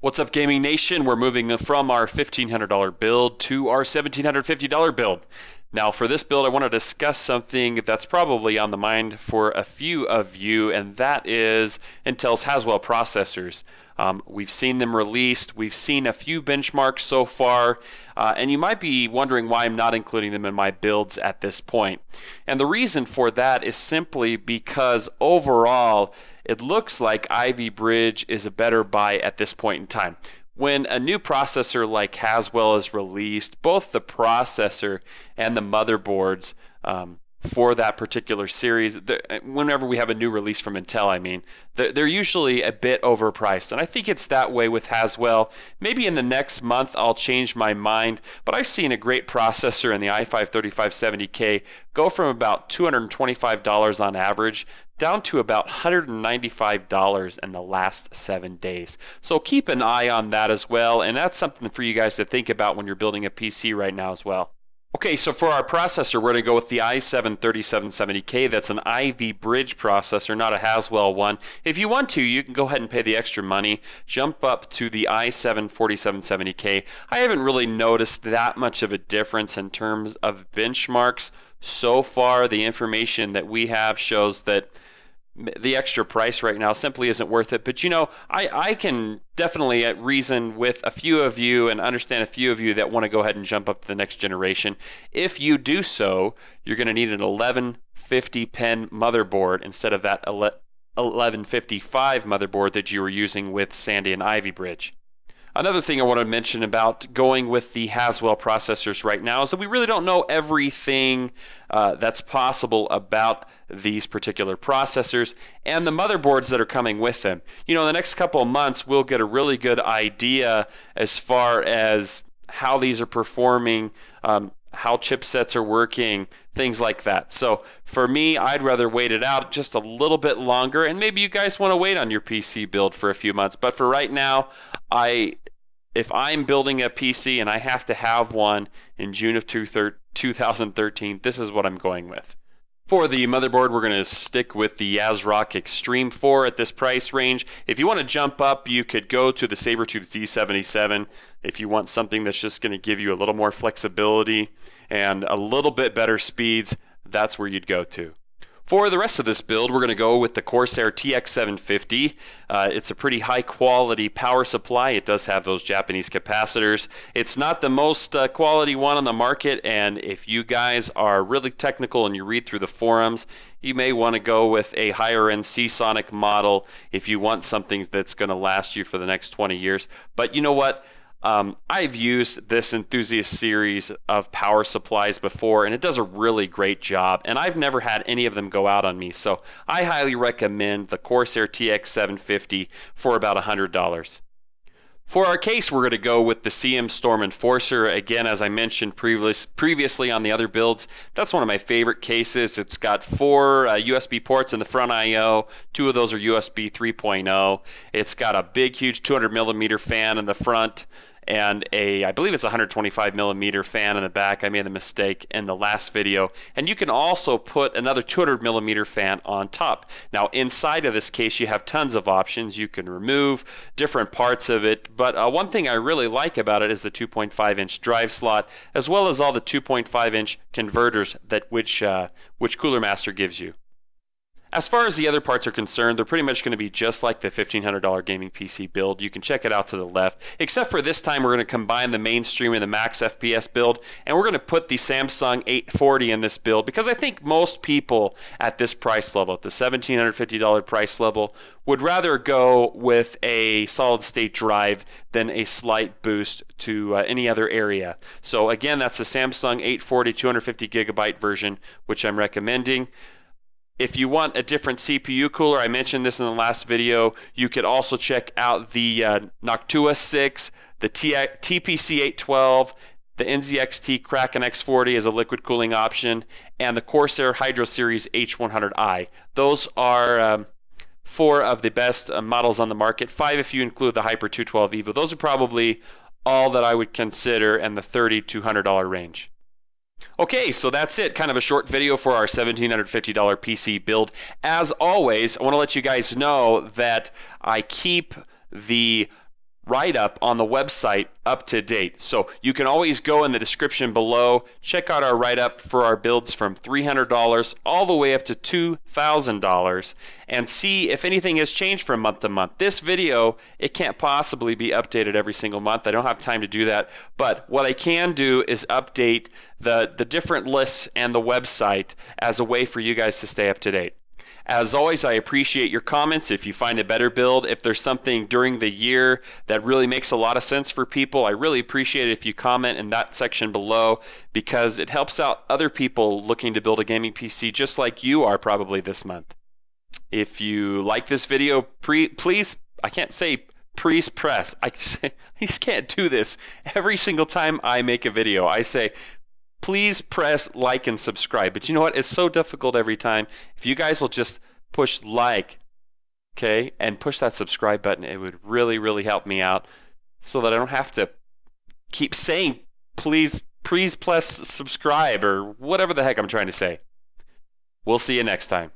What's up, Gaming Nation? We're moving from our $1,500 build to our $1,750 build. Now, for this build, I want to discuss something that's probably on the mind for a few of you, and that is Intel's Haswell processors. We've seen them released. We've seen a few benchmarks so far, and you might be wondering why I'm not including them in my builds at this point. And the reason for that is simply because overall, it looks like Ivy Bridge is a better buy at this point in time. When a new processor like Haswell is released, both the processor and the motherboards for that particular series, whenever we have a new release from Intel, I mean, they're usually a bit overpriced. And I think it's that way with Haswell. Maybe in the next month I'll change my mind, but I've seen a great processor in the i5-3570K go from about $225 on average down to about $195 in the last 7 days. So keep an eye on that as well, and that's something for you guys to think about when you're building a PC right now as well. Okay, so for our processor, we're going to go with the i7-3770K. That's an Ivy Bridge processor, not a Haswell one. If you want to, you can go ahead and pay the extra money, jump up to the i7-4770K. I haven't really noticed that much of a difference in terms of benchmarks. So far, the information that we have shows that the extra price right now simply isn't worth it. But you know, I can definitely reason with a few of you and understand a few of you that want to go ahead and jump up to the next generation. If you do so, you're going to need an 1150 pen motherboard instead of that 1155 motherboard that you were using with Sandy and Ivy Bridge. Another thing I want to mention about going with the Haswell processors right now is that we really don't know everything that's possible about these particular processors and the motherboards that are coming with them. You know, in the next couple of months, we'll get a really good idea as far as how these are performing, how chipsets are working, things like that. So for me, I'd rather wait it out just a little bit longer, and maybe you guys want to wait on your PC build for a few months. But for right now, if I'm building a PC and I have to have one in June of 2013, this is what I'm going with. For the motherboard, we're going to stick with the ASRock Extreme 4 at this price range. If you want to jump up, you could go to the Sabertooth Z77. If you want something that's just going to give you a little more flexibility and a little bit better speeds, that's where you'd go to. For the rest of this build, we're going to go with the Corsair TX750. It's a pretty high quality power supply. It does have those Japanese capacitors. It's not the most quality one on the market, and if you guys are really technical and you read through the forums, you may want to go with a higher end Seasonic model if you want something that's going to last you for the next 20 years. But you know what? I've used this Enthusiast series of power supplies before, and it does a really great job, and I've never had any of them go out on me, so I highly recommend the Corsair TX750 for about $100. For our case, we're going to go with the CM Storm Enforcer. Again, as I mentioned previously on the other builds, that's one of my favorite cases. It's got 4 USB ports in the front I/O. 2 of those are USB 3.0. It's got a big, huge 200 millimeter fan in the front, and I believe it's a 125 millimeter fan in the back. I made the mistake in the last video. And you can also put another 200 millimeter fan on top. Now inside of this case, you have tons of options. You can remove different parts of it, but one thing I really like about it is the 2.5 inch drive slot, as well as all the 2.5 inch converters that which Cooler Master gives you. As far as the other parts are concerned, they're pretty much going to be just like the $1,500 gaming PC build. You can check it out to the left, except for this time we're going to combine the mainstream and the max FPS build, and we're going to put the Samsung 840 in this build because I think most people at this price level, at the $1,750 price level, would rather go with a solid state drive than a slight boost to any other area. So again, that's the Samsung 840 250 gigabyte version, which I'm recommending. If you want a different CPU cooler, I mentioned this in the last video, you could also check out the Noctua 6, the TPC-812, the NZXT Kraken X40 as a liquid cooling option, and the Corsair Hydro Series H100i. Those are 4 of the best models on the market, 5 if you include the Hyper 212 Evo. Those are probably all that I would consider in the $30 to $100 range. Okay, so that's it. Kind of a short video for our $1,750 PC build. As always, I want to let you guys know that I keep the write-up on the website up to date. So you can always go in the description below, check out our write-up for our builds from $300 all the way up to $2,000 and see if anything has changed from month to month. This video, it can't possibly be updated every single month. I don't have time to do that. But what I can do is update the different lists and the website as a way for you guys to stay up to date. As always, I appreciate your comments. If you find a better build, if there's something during the year that really makes a lot of sense for people, I really appreciate it if you comment in that section below, because it helps out other people looking to build a gaming PC just like you are probably this month. If you like this video, please, I can't say please press. I just can't do this. Every single time I make a video, I say, please press like and subscribe. But you know what? It's so difficult every time. If you guys will just push like, okay, and push that subscribe button, it would really, really help me out so that I don't have to keep saying, please press subscribe or whatever the heck I'm trying to say. We'll see you next time.